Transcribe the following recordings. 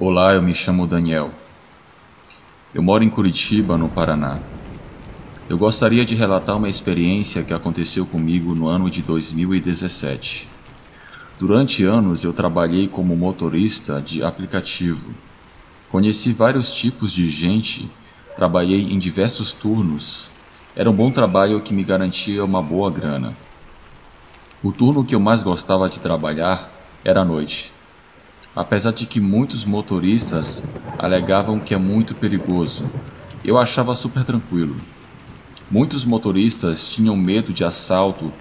Olá, eu me chamo Daniel. Eu moro em Curitiba, no Paraná. Eu gostaria de relatar uma experiência que aconteceu comigo no ano de 2017. Durante anos eu trabalhei como motorista de aplicativo. Conheci vários tipos de gente, trabalhei em diversos turnos. Era um bom trabalho que me garantia uma boa grana. O turno que eu mais gostava de trabalhar era à noite. Apesar de que muitos motoristas alegavam que é muito perigoso, eu achava super tranquilo. Muitos motoristas tinham medo de assalto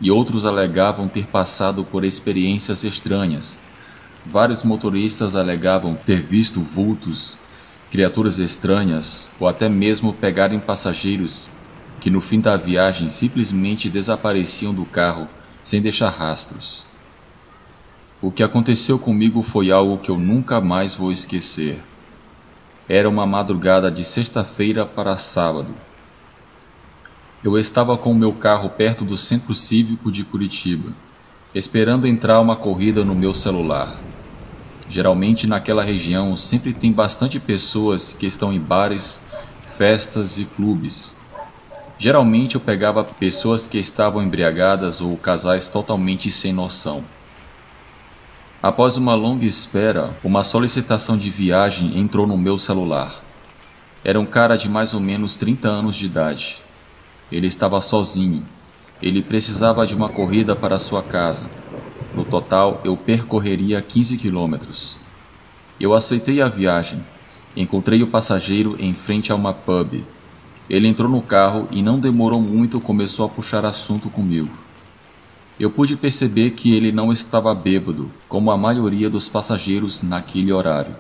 e outros alegavam ter passado por experiências estranhas. Vários motoristas alegavam ter visto vultos, criaturas estranhas ou até mesmo pegarem passageiros que no fim da viagem simplesmente desapareciam do carro sem deixar rastros. O que aconteceu comigo foi algo que eu nunca mais vou esquecer. Era uma madrugada de sexta-feira para sábado. Eu estava com o meu carro perto do Centro Cívico de Curitiba, esperando entrar uma corrida no meu celular. Geralmente naquela região sempre tem bastante pessoas que estão em bares, festas e clubes. Geralmente eu pegava pessoas que estavam embriagadas ou casais totalmente sem noção. Após uma longa espera, uma solicitação de viagem entrou no meu celular. Era um cara de mais ou menos 30 anos de idade. Ele estava sozinho. Ele precisava de uma corrida para sua casa. No total, eu percorreria 15 quilômetros. Eu aceitei a viagem. Encontrei o passageiro em frente a uma pub. Ele entrou no carro e não demorou muito começou a puxar assunto comigo. Eu pude perceber que ele não estava bêbado, como a maioria dos passageiros naquele horário.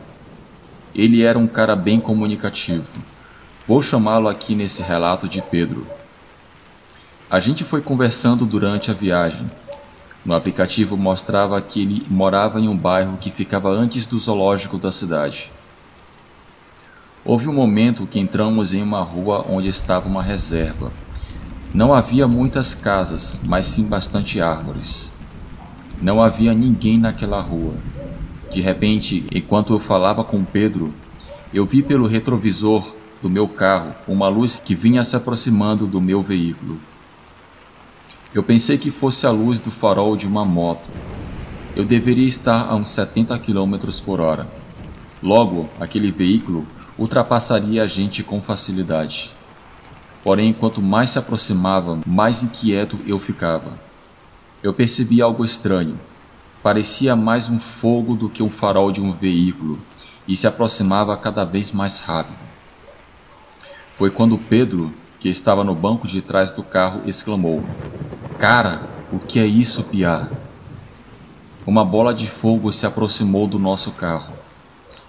Ele era um cara bem comunicativo. Vou chamá-lo aqui nesse relato de Pedro. A gente foi conversando durante a viagem. No aplicativo mostrava que ele morava em um bairro que ficava antes do zoológico da cidade. Houve um momento que entramos em uma rua onde estava uma reserva. Não havia muitas casas, mas sim bastante árvores. Não havia ninguém naquela rua. De repente, enquanto eu falava com Pedro, eu vi pelo retrovisor do meu carro uma luz que vinha se aproximando do meu veículo. Eu pensei que fosse a luz do farol de uma moto. Eu deveria estar a uns 70 km por hora. Logo, aquele veículo ultrapassaria a gente com facilidade. Porém, quanto mais se aproximava, mais inquieto eu ficava. Eu percebi algo estranho. Parecia mais um fogo do que um farol de um veículo e se aproximava cada vez mais rápido. Foi quando Pedro, que estava no banco de trás do carro, exclamou: "Cara, o que é isso, piá?" Uma bola de fogo se aproximou do nosso carro.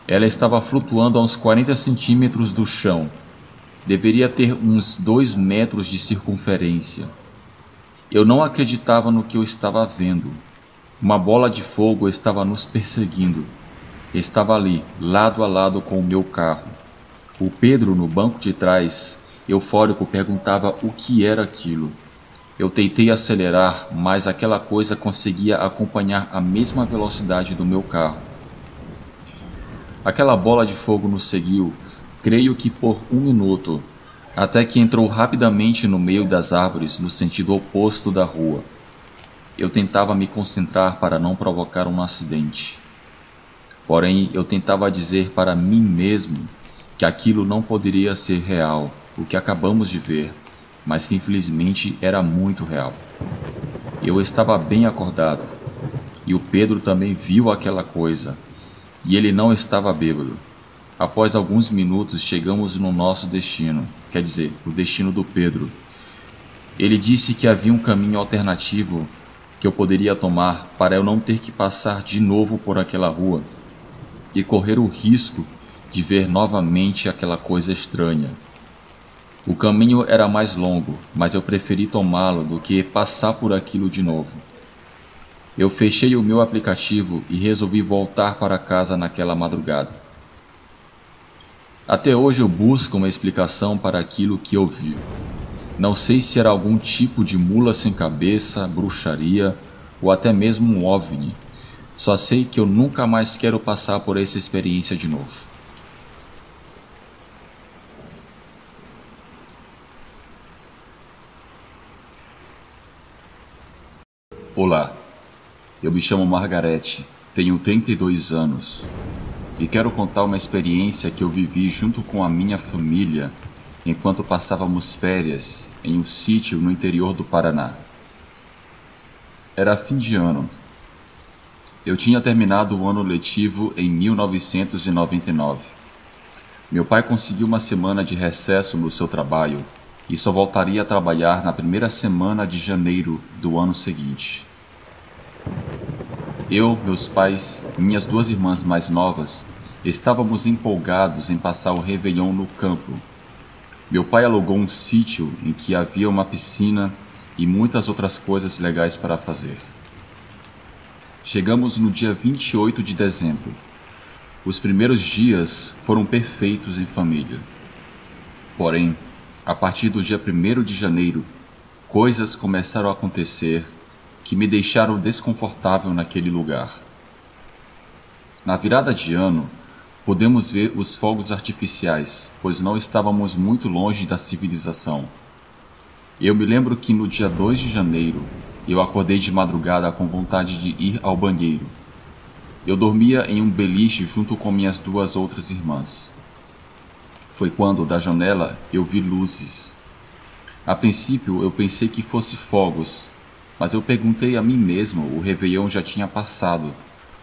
Ela estava flutuando a uns 40 centímetros do chão. Deveria ter uns 2 metros de circunferência. Eu não acreditava no que eu estava vendo. Uma bola de fogo estava nos perseguindo. Estava ali, lado a lado com o meu carro. O Pedro, no banco de trás, eufórico, perguntava o que era aquilo. Eu tentei acelerar, mas aquela coisa conseguia acompanhar a mesma velocidade do meu carro. Aquela bola de fogo nos seguiu, creio que por 1 minuto, até que entrou rapidamente no meio das árvores no sentido oposto da rua. Eu tentava me concentrar para não provocar um acidente. Porém, eu tentava dizer para mim mesmo que aquilo não poderia ser real, o que acabamos de ver, mas simplesmente era muito real. Eu estava bem acordado, e o Pedro também viu aquela coisa, e ele não estava bêbado. Após alguns minutos chegamos no nosso destino, quer dizer, o destino do Pedro. Ele disse que havia um caminho alternativo que eu poderia tomar para eu não ter que passar de novo por aquela rua e correr o risco de ver novamente aquela coisa estranha. O caminho era mais longo, mas eu preferi tomá-lo do que passar por aquilo de novo. Eu fechei o meu aplicativo e resolvi voltar para casa naquela madrugada. Até hoje eu busco uma explicação para aquilo que eu vi. Não sei se era algum tipo de mula sem cabeça, bruxaria ou até mesmo um OVNI. Só sei que eu nunca mais quero passar por essa experiência de novo. Olá, eu me chamo Margarete, tenho 32 anos e quero contar uma experiência que eu vivi junto com a minha família enquanto passávamos férias em um sítio no interior do Paraná. Era fim de ano. Eu tinha terminado o ano letivo em 1999. Meu pai conseguiu uma semana de recesso no seu trabalho e só voltaria a trabalhar na primeira semana de janeiro do ano seguinte. Eu, meus pais e minhas duas irmãs mais novas estávamos empolgados em passar o Réveillon no campo. Meu pai alugou um sítio em que havia uma piscina e muitas outras coisas legais para fazer. Chegamos no dia 28 de dezembro. Os primeiros dias foram perfeitos em família. Porém, a partir do dia 1º de janeiro, coisas começaram a acontecer que me deixaram desconfortável naquele lugar. Na virada de ano, pudemos ver os fogos artificiais, pois não estávamos muito longe da civilização. Eu me lembro que no dia 2 de janeiro, eu acordei de madrugada com vontade de ir ao banheiro. Eu dormia em um beliche junto com minhas duas outras irmãs. Foi quando, da janela, eu vi luzes. A princípio, eu pensei que fosse fogos, mas eu perguntei a mim mesmo, o Réveillon já tinha passado,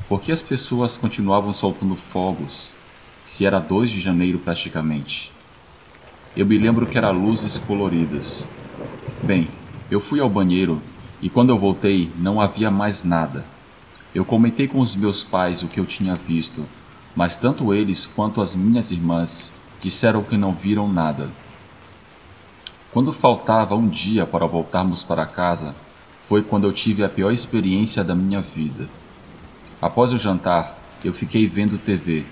por que as pessoas continuavam soltando fogos, se era 2 de janeiro praticamente? Eu me lembro que eram luzes coloridas. Bem, eu fui ao banheiro e quando eu voltei não havia mais nada. Eu comentei com os meus pais o que eu tinha visto, mas tanto eles quanto as minhas irmãs disseram que não viram nada. Quando faltava um dia para voltarmos para casa, foi quando eu tive a pior experiência da minha vida. Após o jantar, eu fiquei vendo TV.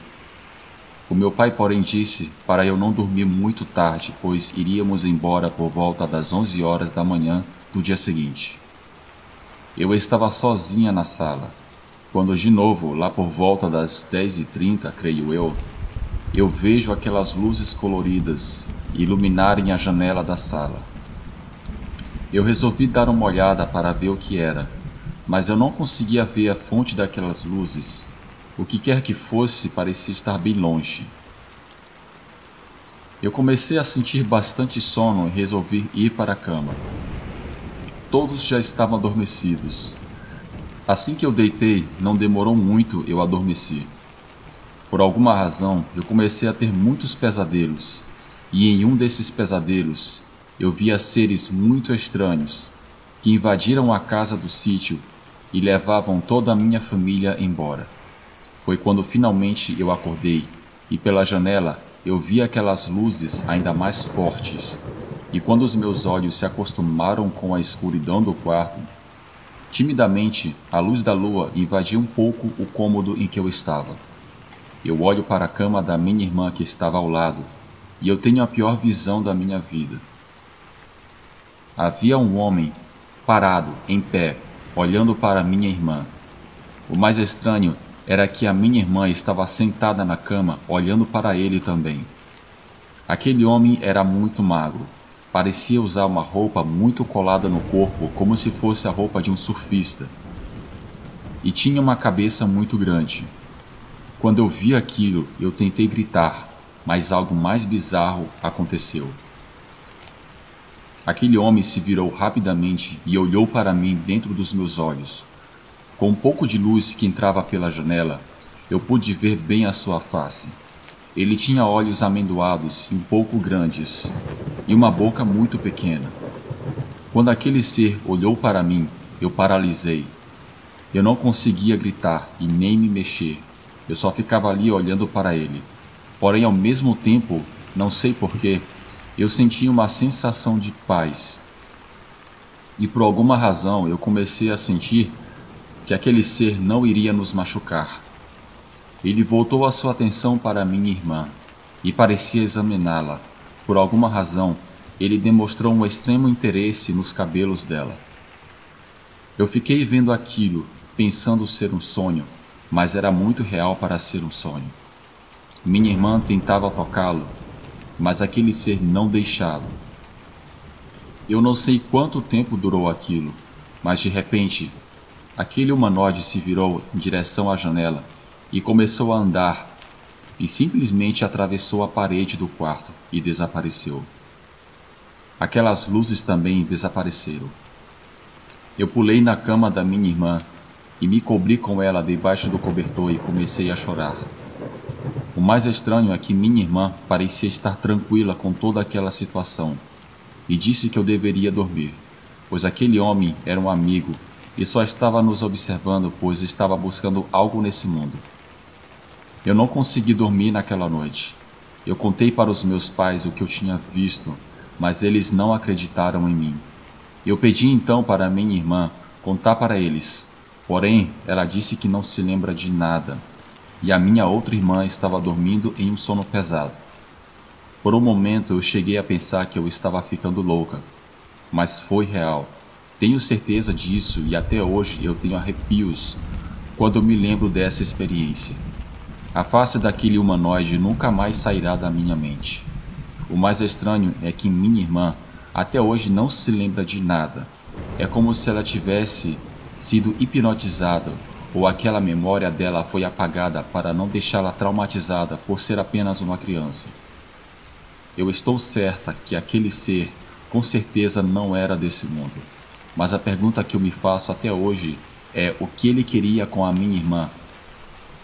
O meu pai, porém, disse para eu não dormir muito tarde, pois iríamos embora por volta das 11 horas da manhã do dia seguinte. Eu estava sozinha na sala, quando de novo, lá por volta das 10h30, creio eu vejo aquelas luzes coloridas iluminarem a janela da sala. Eu resolvi dar uma olhada para ver o que era, mas eu não conseguia ver a fonte daquelas luzes. O que quer que fosse parecia estar bem longe. Eu comecei a sentir bastante sono e resolvi ir para a cama. Todos já estavam adormecidos. Assim que eu deitei, não demorou muito, eu adormeci. Por alguma razão, eu comecei a ter muitos pesadelos, e em um desses pesadelos, eu via seres muito estranhos, que invadiram a casa do sítio e levavam toda a minha família embora. Foi quando finalmente eu acordei, e pela janela eu vi aquelas luzes ainda mais fortes, e quando os meus olhos se acostumaram com a escuridão do quarto, timidamente a luz da lua invadiu um pouco o cômodo em que eu estava. Eu olho para a cama da minha irmã que estava ao lado, e eu tenho a pior visão da minha vida. Havia um homem, parado, em pé, olhando para minha irmã. O mais estranho era que a minha irmã estava sentada na cama, olhando para ele também. Aquele homem era muito magro, parecia usar uma roupa muito colada no corpo, como se fosse a roupa de um surfista. E tinha uma cabeça muito grande. Quando eu vi aquilo, eu tentei gritar, mas algo mais bizarro aconteceu. Aquele homem se virou rapidamente e olhou para mim dentro dos meus olhos. Com um pouco de luz que entrava pela janela, eu pude ver bem a sua face. Ele tinha olhos amendoados e um pouco grandes, e uma boca muito pequena. Quando aquele ser olhou para mim, eu paralisei. Eu não conseguia gritar e nem me mexer. Eu só ficava ali olhando para ele. Porém, ao mesmo tempo, não sei porquê, eu sentia uma sensação de paz. E por alguma razão eu comecei a sentir que aquele ser não iria nos machucar. Ele voltou a sua atenção para minha irmã e parecia examiná-la. Por alguma razão, ele demonstrou um extremo interesse nos cabelos dela. Eu fiquei vendo aquilo pensando ser um sonho, mas era muito real para ser um sonho. Minha irmã tentava tocá-lo, mas aquele ser não deixava. Eu não sei quanto tempo durou aquilo, mas de repente, aquele humanoide se virou em direção à janela e começou a andar, e simplesmente atravessou a parede do quarto e desapareceu. Aquelas luzes também desapareceram. Eu pulei na cama da minha irmã e me cobri com ela debaixo do cobertor e comecei a chorar. O mais estranho é que minha irmã parecia estar tranquila com toda aquela situação e disse que eu deveria dormir, pois aquele homem era um amigo e só estava nos observando pois estava buscando algo nesse mundo. Eu não consegui dormir naquela noite. Eu contei para os meus pais o que eu tinha visto, mas eles não acreditaram em mim. Eu pedi então para minha irmã contar para eles, porém ela disse que não se lembra de nada, e a minha outra irmã estava dormindo em um sono pesado. Por um momento eu cheguei a pensar que eu estava ficando louca, mas foi real. Tenho certeza disso e até hoje eu tenho arrepios quando eu me lembro dessa experiência. A face daquele humanoide nunca mais sairá da minha mente. O mais estranho é que minha irmã até hoje não se lembra de nada. É como se ela tivesse sido hipnotizada ou aquela memória dela foi apagada para não deixá-la traumatizada por ser apenas uma criança. Eu estou certa que aquele ser com certeza não era desse mundo. Mas a pergunta que eu me faço até hoje é o que ele queria com a minha irmã.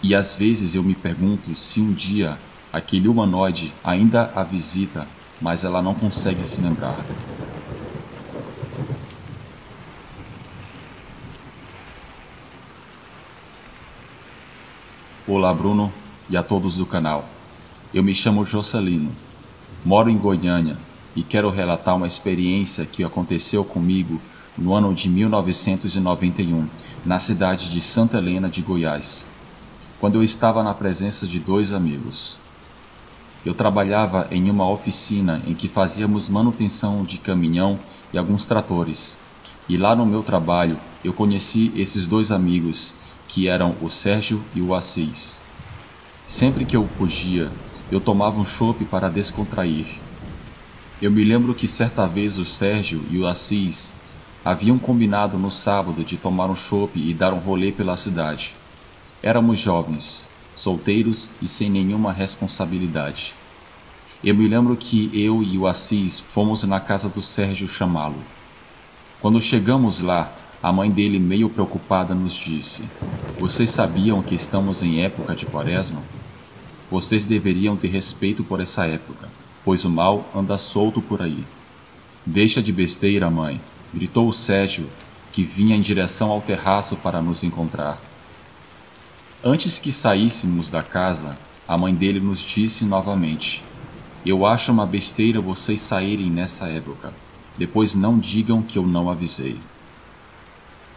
E às vezes eu me pergunto se um dia aquele humanoide ainda a visita, mas ela não consegue se lembrar. Olá Bruno e a todos do canal. Eu me chamo Jocelino, moro em Goiânia e quero relatar uma experiência que aconteceu comigo no ano de 1991, na cidade de Santa Helena de Goiás, quando eu estava na presença de dois amigos. Eu trabalhava em uma oficina em que fazíamos manutenção de caminhão e alguns tratores, e lá no meu trabalho eu conheci esses dois amigos, que eram o Sérgio e o Assis. Sempre que eu podia, eu tomava um chopp para descontrair. Eu me lembro que certa vez o Sérgio e o Assis haviam combinado no sábado de tomar um chopp e dar um rolê pela cidade. Éramos jovens, solteiros e sem nenhuma responsabilidade. Eu me lembro que eu e o Assis fomos na casa do Sérgio chamá-lo. Quando chegamos lá, a mãe dele, meio preocupada, nos disse: "Vocês sabiam que estamos em época de quaresma? Vocês deveriam ter respeito por essa época, pois o mal anda solto por aí." "Deixa de besteira, mãe", gritou o Sérgio, que vinha em direção ao terraço para nos encontrar. Antes que saíssemos da casa, a mãe dele nos disse novamente: "Eu acho uma besteira vocês saírem nessa época. Depois não digam que eu não avisei."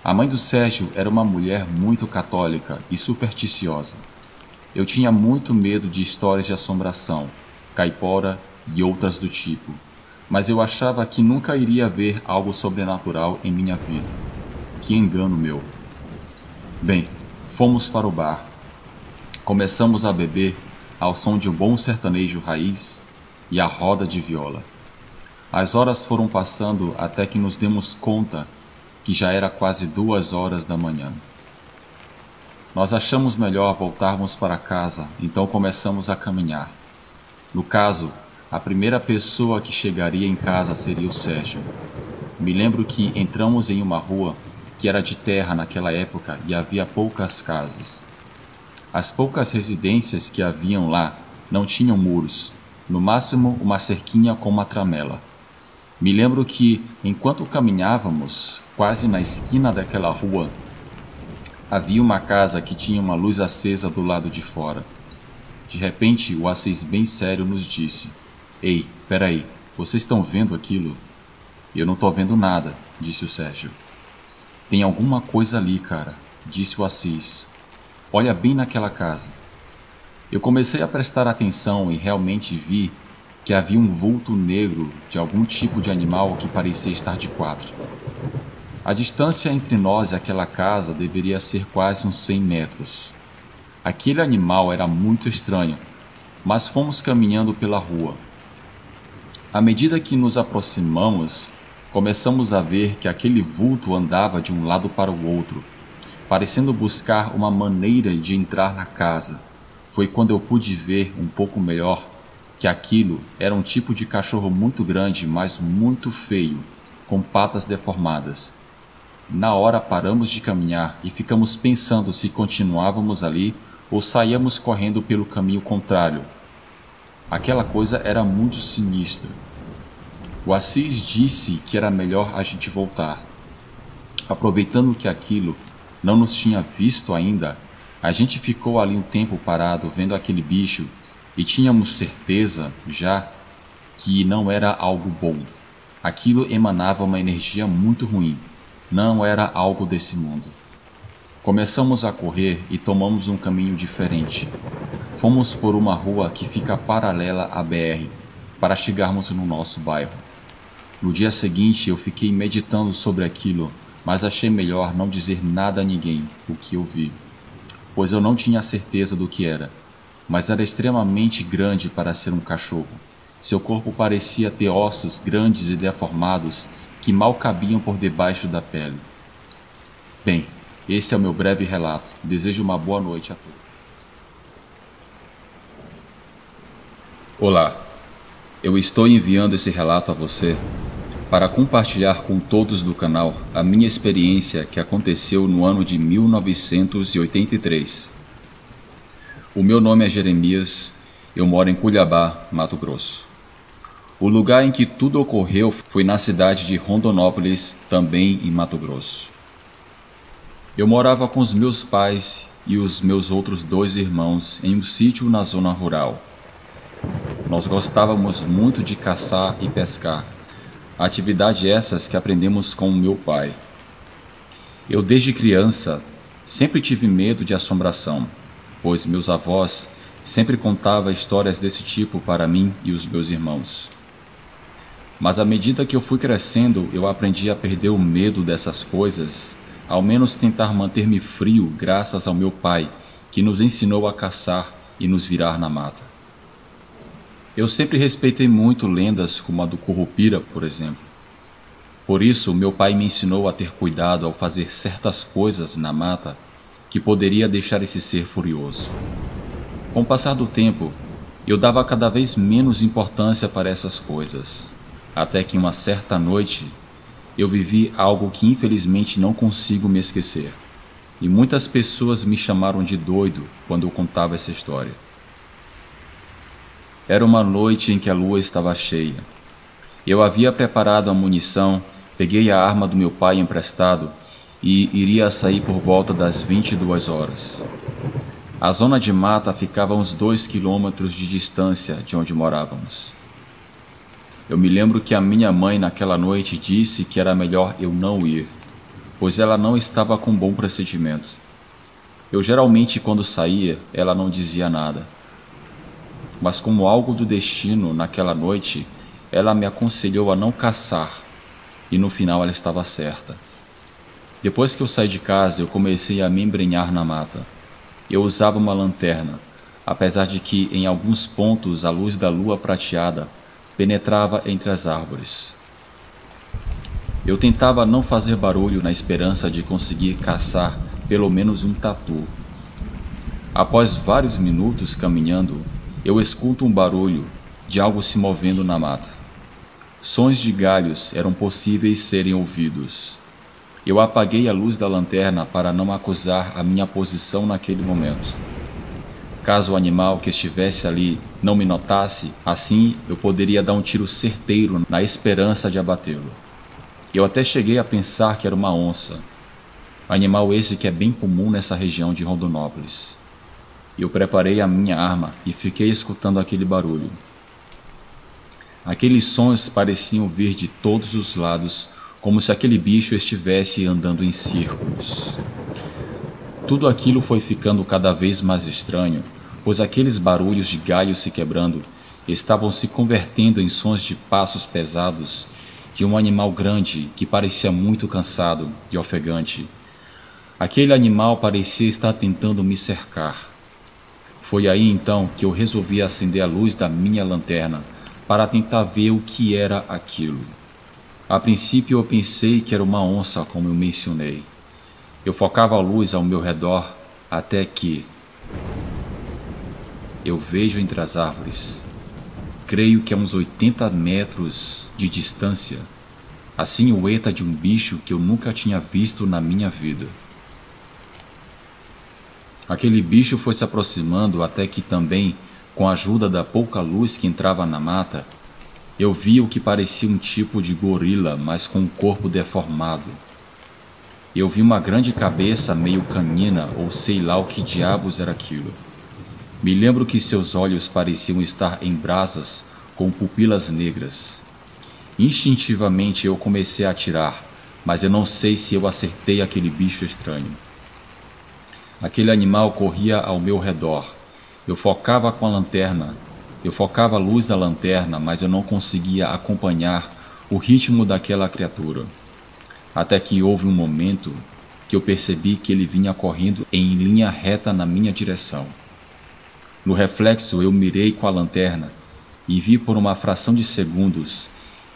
A mãe do Sérgio era uma mulher muito católica e supersticiosa. Eu tinha muito medo de histórias de assombração, caipora e outras do tipo, mas eu achava que nunca iria ver algo sobrenatural em minha vida. Que engano meu. Bem, fomos para o bar. Começamos a beber ao som de um bom sertanejo raiz e a roda de viola. As horas foram passando até que nos demos conta que já era quase 2 horas da manhã. Nós achamos melhor voltarmos para casa, então começamos a caminhar. No caso, a primeira pessoa que chegaria em casa seria o Sérgio. Me lembro que entramos em uma rua que era de terra naquela época e havia poucas casas. As poucas residências que haviam lá não tinham muros, no máximo uma cerquinha com uma tramela. Me lembro que, enquanto caminhávamos, quase na esquina daquela rua, havia uma casa que tinha uma luz acesa do lado de fora. De repente, o Assis bem sério nos disse: "Ei, peraí, vocês estão vendo aquilo?" "Eu não tô vendo nada", disse o Sérgio. "Tem alguma coisa ali, cara", disse o Assis. "Olha bem naquela casa." Eu comecei a prestar atenção e realmente vi que havia um vulto negro de algum tipo de animal que parecia estar de quatro. A distância entre nós e aquela casa deveria ser quase uns 100 metros. Aquele animal era muito estranho, mas fomos caminhando pela rua. À medida que nos aproximamos, começamos a ver que aquele vulto andava de um lado para o outro, parecendo buscar uma maneira de entrar na casa. Foi quando eu pude ver um pouco melhor que aquilo era um tipo de cachorro muito grande, mas muito feio, com patas deformadas. Na hora paramos de caminhar e ficamos pensando se continuávamos ali ou saíamos correndo pelo caminho contrário. Aquela coisa era muito sinistra. O Assis disse que era melhor a gente voltar. Aproveitando que aquilo não nos tinha visto ainda, a gente ficou ali um tempo parado vendo aquele bicho e tínhamos certeza já que não era algo bom. Aquilo emanava uma energia muito ruim. Não era algo desse mundo. Começamos a correr e tomamos um caminho diferente. Fomos por uma rua que fica paralela à BR para chegarmos no nosso bairro. No dia seguinte eu fiquei meditando sobre aquilo, mas achei melhor não dizer nada a ninguém o que eu vi, pois eu não tinha certeza do que era, mas era extremamente grande para ser um cachorro. Seu corpo parecia ter ossos grandes e deformados que mal cabiam por debaixo da pele. Bem, esse é o meu breve relato. Desejo uma boa noite a todos. Olá, eu estou enviando esse relato a você para compartilhar com todos do canal a minha experiência que aconteceu no ano de 1983. O meu nome é Jeremias, eu moro em Cuiabá, Mato Grosso. O lugar em que tudo ocorreu foi na cidade de Rondonópolis, também em Mato Grosso. Eu morava com os meus pais e os meus outros 2 irmãos em um sítio na zona rural. Nós gostávamos muito de caçar e pescar, atividade essas que aprendemos com o meu pai. Eu desde criança sempre tive medo de assombração, pois meus avós sempre contavam histórias desse tipo para mim e os meus irmãos. Mas à medida que eu fui crescendo, eu aprendi a perder o medo dessas coisas, ao menos tentar manter-me frio graças ao meu pai, que nos ensinou a caçar e nos virar na mata. Eu sempre respeitei muito lendas como a do Curupira, por exemplo. Por isso, meu pai me ensinou a ter cuidado ao fazer certas coisas na mata que poderia deixar esse ser furioso. Com o passar do tempo, eu dava cada vez menos importância para essas coisas. Até que uma certa noite, eu vivi algo que infelizmente não consigo me esquecer. E muitas pessoas me chamaram de doido quando eu contava essa história. Era uma noite em que a lua estava cheia. Eu havia preparado a munição, peguei a arma do meu pai emprestado e iria sair por volta das 22 horas. A zona de mata ficava a uns 2 quilômetros de distância de onde morávamos. Eu me lembro que a minha mãe naquela noite disse que era melhor eu não ir, pois ela não estava com bom procedimento. Eu geralmente quando saía, ela não dizia nada. Mas como algo do destino, naquela noite, ela me aconselhou a não caçar, e no final ela estava certa. Depois que eu saí de casa, eu comecei a me embrenhar na mata. Eu usava uma lanterna, apesar de que em alguns pontos a luz da lua prateada penetrava entre as árvores. Eu tentava não fazer barulho na esperança de conseguir caçar pelo menos um tatu. Após vários minutos caminhando, eu escuto um barulho de algo se movendo na mata. Sons de galhos eram possíveis serem ouvidos. Eu apaguei a luz da lanterna para não acusar a minha posição naquele momento. Caso o animal que estivesse ali não me notasse, assim eu poderia dar um tiro certeiro na esperança de abatê-lo. Eu até cheguei a pensar que era uma onça, animal esse que é bem comum nessa região de Rondonópolis. Eu preparei a minha arma e fiquei escutando aquele barulho. Aqueles sons pareciam vir de todos os lados, como se aquele bicho estivesse andando em círculos. Tudo aquilo foi ficando cada vez mais estranho, pois aqueles barulhos de galhos se quebrando estavam se convertendo em sons de passos pesados de um animal grande que parecia muito cansado e ofegante. Aquele animal parecia estar tentando me cercar. Foi aí então que eu resolvi acender a luz da minha lanterna para tentar ver o que era aquilo. A princípio eu pensei que era uma onça, como eu mencionei. Eu focava a luz ao meu redor até que eu vejo entre as árvores, creio que a uns 80 metros de distância, a silhueta de um bicho que eu nunca tinha visto na minha vida. Aquele bicho foi se aproximando até que também, com a ajuda da pouca luz que entrava na mata, eu vi o que parecia um tipo de gorila, mas com um corpo deformado. Eu vi uma grande cabeça meio canina, ou sei lá o que diabos era aquilo. Me lembro que seus olhos pareciam estar em brasas, com pupilas negras. Instintivamente eu comecei a atirar, mas eu não sei se eu acertei aquele bicho estranho. Aquele animal corria ao meu redor. Eu focava com a lanterna. Eu focava a luz da lanterna, mas eu não conseguia acompanhar o ritmo daquela criatura. Até que houve um momento que eu percebi que ele vinha correndo em linha reta na minha direção. No reflexo eu mirei com a lanterna e vi por uma fração de segundos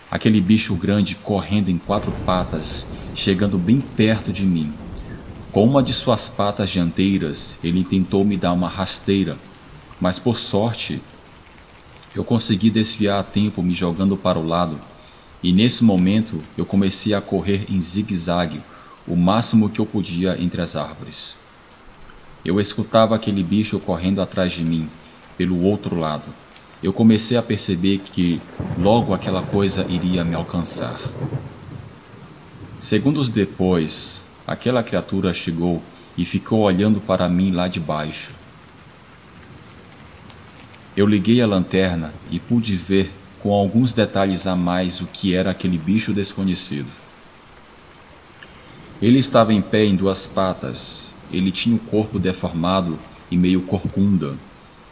aquele bicho grande correndo em 4 patas, chegando bem perto de mim. Com uma de suas patas dianteiras, ele tentou me dar uma rasteira, mas por sorte, eu consegui desviar a tempo me jogando para o lado, e nesse momento eu comecei a correr em zigue-zague, o máximo que eu podia entre as árvores. Eu escutava aquele bicho correndo atrás de mim, pelo outro lado. Eu comecei a perceber que logo aquela coisa iria me alcançar. Segundos depois, aquela criatura chegou e ficou olhando para mim lá de baixo. Eu liguei a lanterna e pude ver com alguns detalhes a mais o que era aquele bicho desconhecido. Ele estava em pé em 2 patas. Ele tinha o corpo deformado e meio corcunda.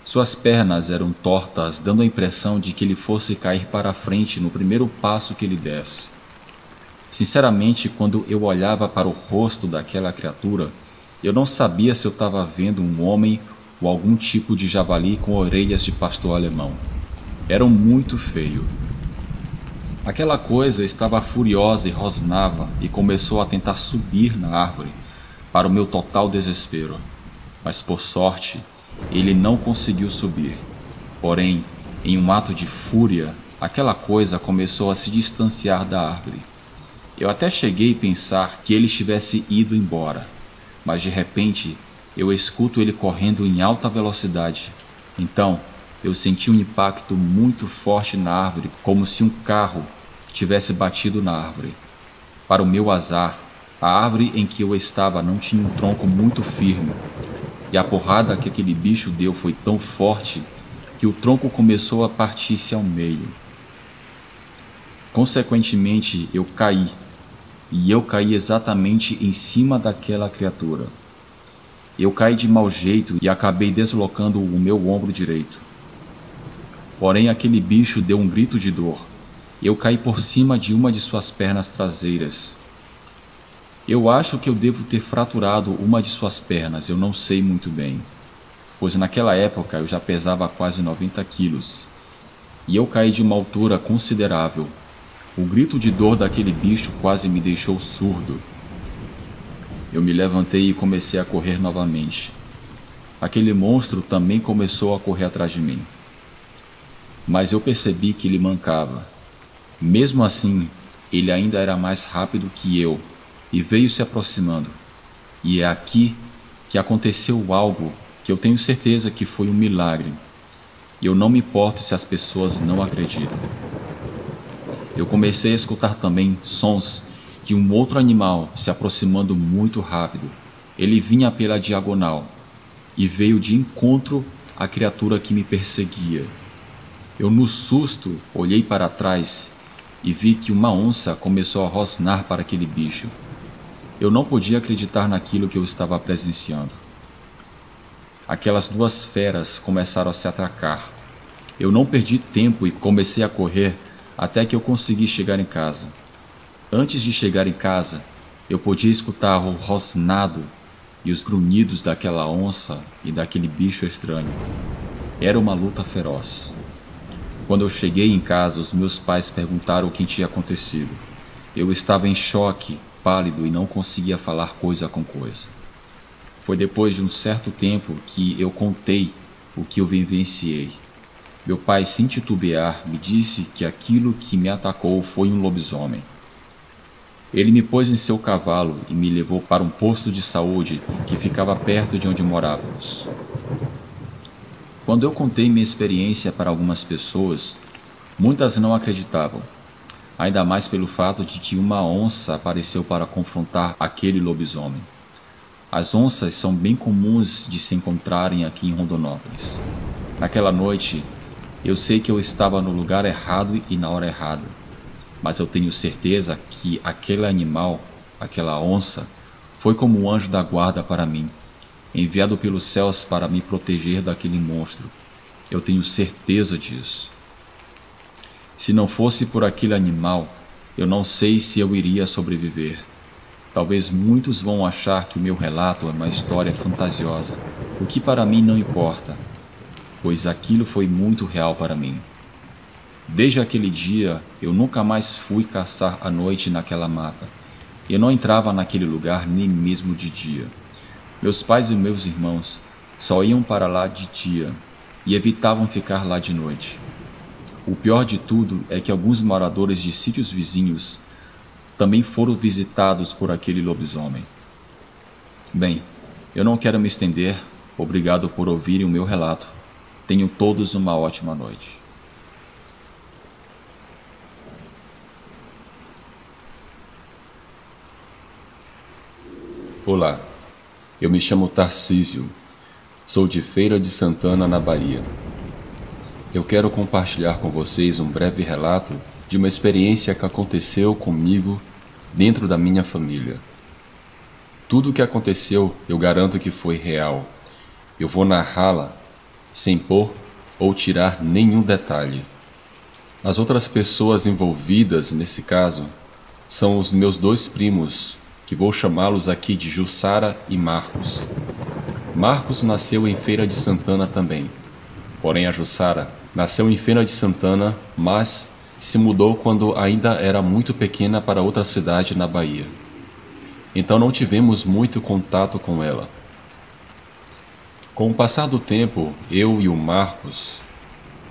Suas pernas eram tortas, dando a impressão de que ele fosse cair para a frente no primeiro passo que ele desse. Sinceramente, quando eu olhava para o rosto daquela criatura, eu não sabia se eu estava vendo um homem ou algum tipo de javali com orelhas de pastor alemão. Era muito feio. Aquela coisa estava furiosa e rosnava e começou a tentar subir na árvore, para o meu total desespero. Mas por sorte, ele não conseguiu subir. Porém, em um ato de fúria, aquela coisa começou a se distanciar da árvore. Eu até cheguei a pensar que ele estivesse ido embora, mas de repente eu escuto ele correndo em alta velocidade. Então eu senti um impacto muito forte na árvore, como se um carro tivesse batido na árvore. Para o meu azar, a árvore em que eu estava não tinha um tronco muito firme, e a porrada que aquele bicho deu foi tão forte que o tronco começou a partir-se ao meio. Consequentemente, eu caí. E eu caí exatamente em cima daquela criatura. Eu caí de mau jeito e acabei deslocando o meu ombro direito. Porém, aquele bicho deu um grito de dor. Eu caí por cima de uma de suas pernas traseiras. Eu acho que eu devo ter fraturado uma de suas pernas, eu não sei muito bem, pois naquela época eu já pesava quase 90 quilos. E eu caí de uma altura considerável. O grito de dor daquele bicho quase me deixou surdo. Eu me levantei e comecei a correr novamente. Aquele monstro também começou a correr atrás de mim. Mas eu percebi que ele mancava. Mesmo assim, ele ainda era mais rápido que eu e veio se aproximando. E é aqui que aconteceu algo que eu tenho certeza que foi um milagre. Eu não me importo se as pessoas não acreditam. Eu comecei a escutar também sons de um outro animal se aproximando muito rápido. Ele vinha pela diagonal e veio de encontro à criatura que me perseguia. Eu, no susto, olhei para trás e vi que uma onça começou a rosnar para aquele bicho. Eu não podia acreditar naquilo que eu estava presenciando. Aquelas 2 feras começaram a se atracar. Eu não perdi tempo e comecei a correr até que eu consegui chegar em casa. Antes de chegar em casa, eu podia escutar o rosnado e os grunhidos daquela onça e daquele bicho estranho. Era uma luta feroz. Quando eu cheguei em casa, os meus pais perguntaram o que tinha acontecido. Eu estava em choque, pálido e não conseguia falar coisa com coisa. Foi depois de um certo tempo que eu contei o que eu vivenciei. Meu pai, sem titubear, me disse que aquilo que me atacou foi um lobisomem. Ele me pôs em seu cavalo e me levou para um posto de saúde que ficava perto de onde morávamos. Quando eu contei minha experiência para algumas pessoas, muitas não acreditavam, ainda mais pelo fato de que uma onça apareceu para confrontar aquele lobisomem. As onças são bem comuns de se encontrarem aqui em Rondonópolis. Naquela noite, eu sei que eu estava no lugar errado e na hora errada, mas eu tenho certeza que aquele animal, aquela onça, foi como um anjo da guarda para mim, enviado pelos céus para me proteger daquele monstro. Eu tenho certeza disso. Se não fosse por aquele animal, eu não sei se eu iria sobreviver. Talvez muitos vão achar que o meu relato é uma história fantasiosa, o que para mim não importa, pois aquilo foi muito real para mim. Desde aquele dia, eu nunca mais fui caçar à noite naquela mata. Eu não entrava naquele lugar nem mesmo de dia. Meus pais e meus irmãos só iam para lá de dia e evitavam ficar lá de noite. O pior de tudo é que alguns moradores de sítios vizinhos também foram visitados por aquele lobisomem. Bem, eu não quero me estender. Obrigado por ouvirem o meu relato. Tenham todos uma ótima noite. Olá, eu me chamo Tarcísio, sou de Feira de Santana, na Bahia. Eu quero compartilhar com vocês um breve relato de uma experiência que aconteceu comigo dentro da minha família. Tudo o que aconteceu eu garanto que foi real. Eu vou narrá-la sem pôr ou tirar nenhum detalhe. As outras pessoas envolvidas nesse caso são os meus dois primos, que vou chamá-los aqui de Jussara e Marcos. Marcos nasceu em Feira de Santana também. Porém, a Jussara nasceu em Feira de Santana, mas se mudou quando ainda era muito pequena para outra cidade na Bahia. Então não tivemos muito contato com ela. Com o passar do tempo, eu e o Marcos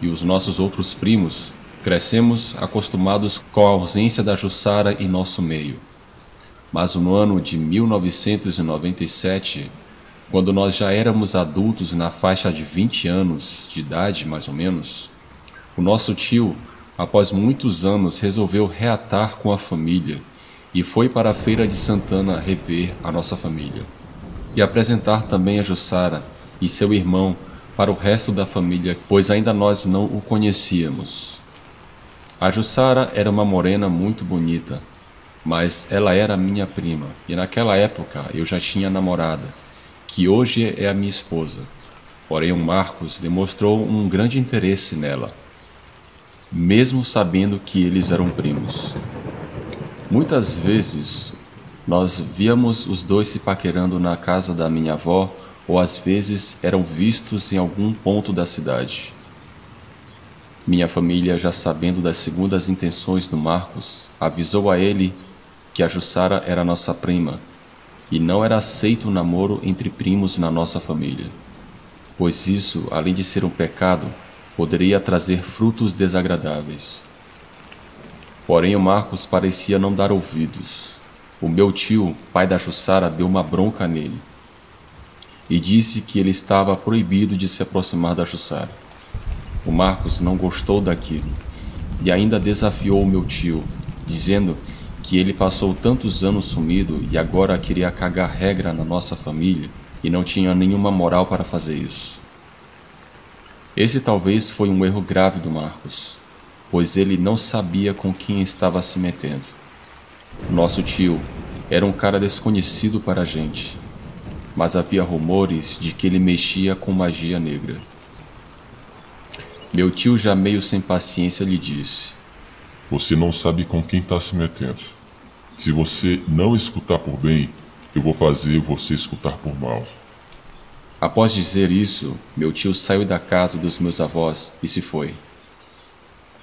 e os nossos outros primos crescemos acostumados com a ausência da Jussara em nosso meio. Mas no ano de 1997, quando nós já éramos adultos na faixa de 20 anos de idade, mais ou menos, o nosso tio, após muitos anos, resolveu reatar com a família e foi para a Feira de Santana rever a nossa família e apresentar também a Jussara e seu irmão para o resto da família, pois ainda nós não o conhecíamos. A Jussara era uma morena muito bonita, mas ela era minha prima, e naquela época eu já tinha namorada, que hoje é a minha esposa. Porém, o Marcos demonstrou um grande interesse nela, mesmo sabendo que eles eram primos. Muitas vezes nós víamos os dois se paquerando na casa da minha avó, ou às vezes eram vistos em algum ponto da cidade. Minha família, já sabendo das segundas intenções do Marcos, avisou a ele que a Jussara era nossa prima, e não era aceito o namoro entre primos na nossa família, pois isso, além de ser um pecado, poderia trazer frutos desagradáveis. Porém, o Marcos parecia não dar ouvidos. O meu tio, pai da Jussara, deu uma bronca nele e disse que ele estava proibido de se aproximar da Jussara. O Marcos não gostou daquilo e ainda desafiou o meu tio, dizendo que ele passou tantos anos sumido e agora queria cagar regra na nossa família e não tinha nenhuma moral para fazer isso. Esse talvez foi um erro grave do Marcos, pois ele não sabia com quem estava se metendo. Nosso tio era um cara desconhecido para a gente, mas havia rumores de que ele mexia com magia negra. Meu tio, já meio sem paciência, lhe disse: Você não sabe com quem está se metendo. Se você não escutar por bem, eu vou fazer você escutar por mal. Após dizer isso, meu tio saiu da casa dos meus avós e se foi.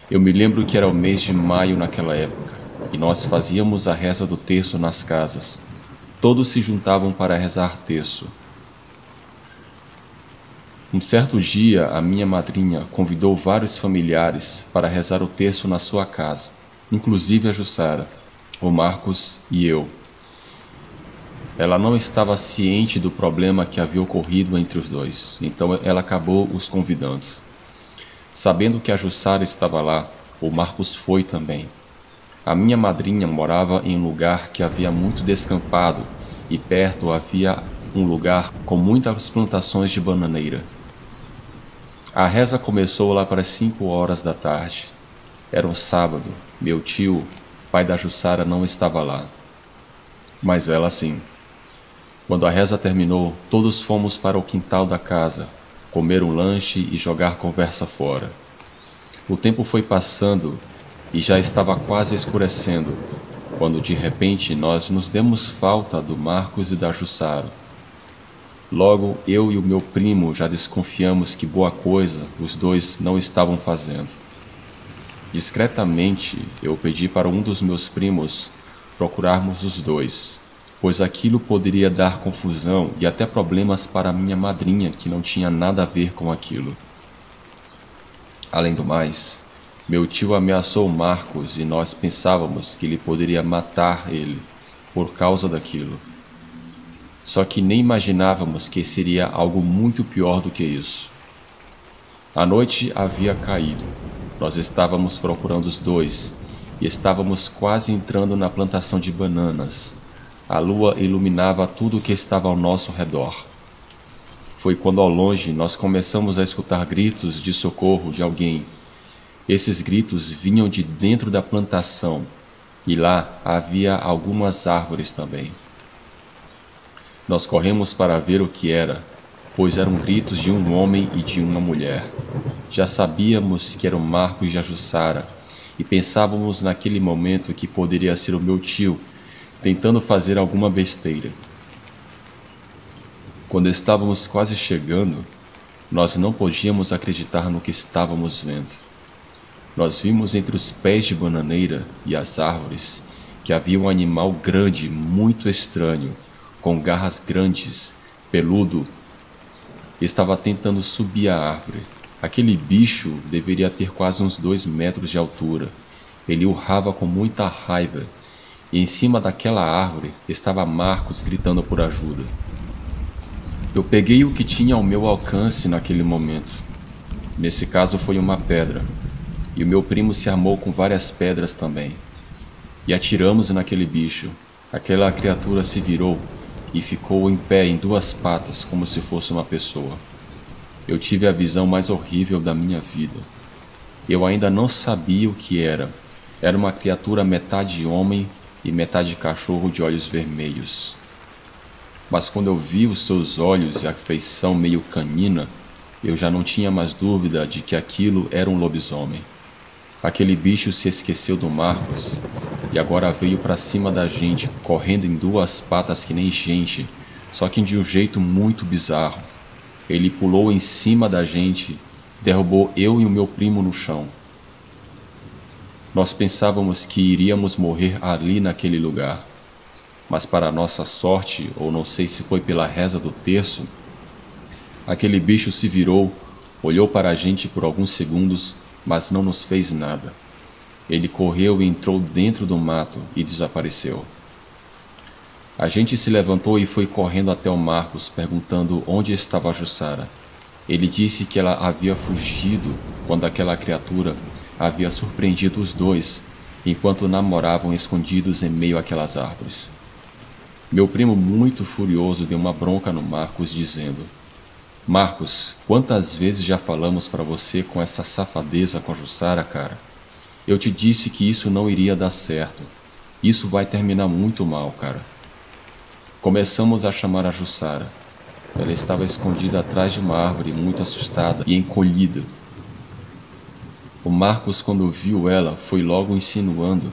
Eu me lembro que era o mês de maio naquela época, e nós fazíamos a reza do terço nas casas. Todos se juntavam para rezar terço. Um certo dia, a minha madrinha convidou vários familiares para rezar o terço na sua casa, inclusive a Jussara, o Marcos e eu. Ela não estava ciente do problema que havia ocorrido entre os dois, então ela acabou os convidando. Sabendo que a Jussara estava lá, o Marcos foi também. A minha madrinha morava em um lugar que havia muito descampado e perto havia um lugar com muitas plantações de bananeira. A reza começou lá para as 5 horas da tarde. Era um sábado. Meu tio, pai da Jussara, não estava lá. Mas ela sim. Quando a reza terminou, todos fomos para o quintal da casa, comer um lanche e jogar conversa fora. O tempo foi passando e já estava quase escurecendo, quando de repente nós nos demos falta do Marcos e da Jussara. Logo, eu e o meu primo já desconfiamos que boa coisa os dois não estavam fazendo. Discretamente, eu pedi para um dos meus primos procurarmos os dois, pois aquilo poderia dar confusão e até problemas para minha madrinha, que não tinha nada a ver com aquilo. Além do mais, meu tio ameaçou Marcos e nós pensávamos que ele poderia matar ele por causa daquilo. Só que nem imaginávamos que seria algo muito pior do que isso. A noite havia caído. Nós estávamos procurando os dois e estávamos quase entrando na plantação de bananas. A lua iluminava tudo o que estava ao nosso redor. Foi quando ao longe nós começamos a escutar gritos de socorro de alguém. Esses gritos vinham de dentro da plantação e lá havia algumas árvores também. Nós corremos para ver o que era, pois eram gritos de um homem e de uma mulher. Já sabíamos que eram Marcos e a Jussara, e pensávamos naquele momento que poderia ser o meu tio, tentando fazer alguma besteira. Quando estávamos quase chegando, nós não podíamos acreditar no que estávamos vendo. Nós vimos entre os pés de bananeira e as árvores que havia um animal grande, muito estranho, com garras grandes, peludo. Estava tentando subir a árvore. Aquele bicho deveria ter quase uns 2 metros de altura. Ele urrava com muita raiva, e em cima daquela árvore estava Marcos gritando por ajuda. Eu peguei o que tinha ao meu alcance naquele momento. Nesse caso foi uma pedra, e o meu primo se armou com várias pedras também. E atiramos naquele bicho. Aquela criatura se virou e ficou em pé em 2 patas, como se fosse uma pessoa. Eu tive a visão mais horrível da minha vida. Eu ainda não sabia o que era. Era uma criatura metade homem e metade cachorro de olhos vermelhos. Mas quando eu vi os seus olhos e a feição meio canina, eu já não tinha mais dúvida de que aquilo era um lobisomem. Aquele bicho se esqueceu do Marcos e agora veio para cima da gente, correndo em 2 patas que nem gente, só que de um jeito muito bizarro. Ele pulou em cima da gente, derrubou eu e o meu primo no chão. Nós pensávamos que iríamos morrer ali naquele lugar, mas para nossa sorte, ou não sei se foi pela reza do terço, aquele bicho se virou, olhou para a gente por alguns segundos, mas não nos fez nada. Ele correu e entrou dentro do mato e desapareceu. A gente se levantou e foi correndo até o Marcos, perguntando onde estava a Jussara. Ele disse que ela havia fugido quando aquela criatura havia surpreendido os dois, enquanto namoravam escondidos em meio àquelas árvores. Meu primo, muito furioso, deu uma bronca no Marcos, dizendo: Marcos, quantas vezes já falamos para você com essa safadeza com a Jussara, cara? Eu te disse que isso não iria dar certo. Isso vai terminar muito mal, cara. Começamos a chamar a Jussara. Ela estava escondida atrás de uma árvore, muito assustada e encolhida. O Marcos, quando viu ela, foi logo insinuando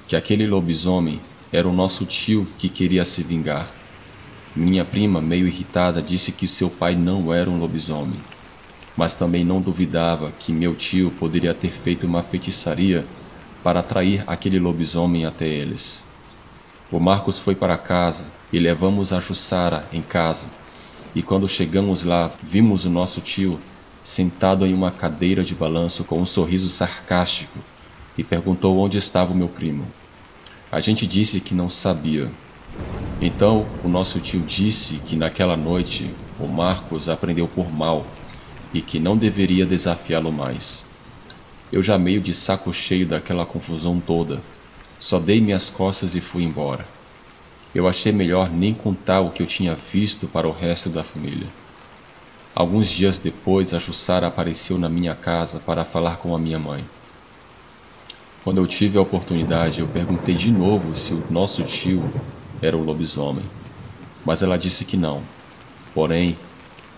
que aquele lobisomem era o nosso tio que queria se vingar. Minha prima, meio irritada, disse que seu pai não era um lobisomem, mas também não duvidava que meu tio poderia ter feito uma feitiçaria para atrair aquele lobisomem até eles. O Marcos foi para casa e levamos a Jussara em casa, e quando chegamos lá, vimos o nosso tio sentado em uma cadeira de balanço com um sorriso sarcástico e perguntou onde estava o meu primo. A gente disse que não sabia. Então o nosso tio disse que naquela noite o Marcos aprendeu por mal e que não deveria desafiá-lo mais. Eu já meio de saco cheio daquela confusão toda, só dei minhas costas e fui embora. Eu achei melhor nem contar o que eu tinha visto para o resto da família. Alguns dias depois, a Jussara apareceu na minha casa para falar com a minha mãe. Quando eu tive a oportunidade, eu perguntei de novo se o nosso tio era o lobisomem, mas ela disse que não. Porém,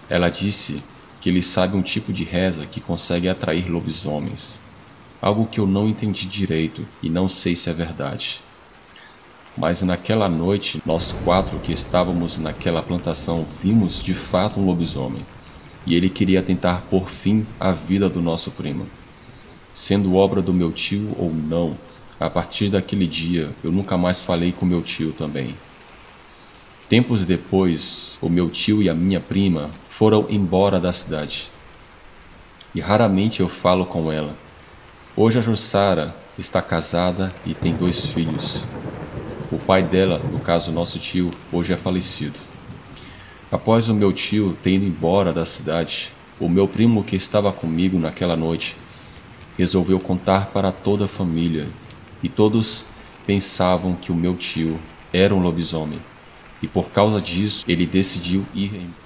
ela disse que ele sabe um tipo de reza que consegue atrair lobisomens, algo que eu não entendi direito e não sei se é verdade. Mas naquela noite, nós 4 que estávamos naquela plantação vimos de fato um lobisomem, e ele queria tentar pôr fim à vida do nosso primo. Sendo obra do meu tio ou não, a partir daquele dia eu nunca mais falei com meu tio também. Tempos depois, o meu tio e a minha prima foram embora da cidade, e raramente eu falo com ela. Hoje a Jussara está casada e tem 2 filhos. O pai dela, no caso nosso tio, hoje é falecido. Após o meu tio ter ido embora da cidade, o meu primo que estava comigo naquela noite resolveu contar para toda a família, e todos pensavam que o meu tio era um lobisomem, e por causa disso ele decidiu ir embora.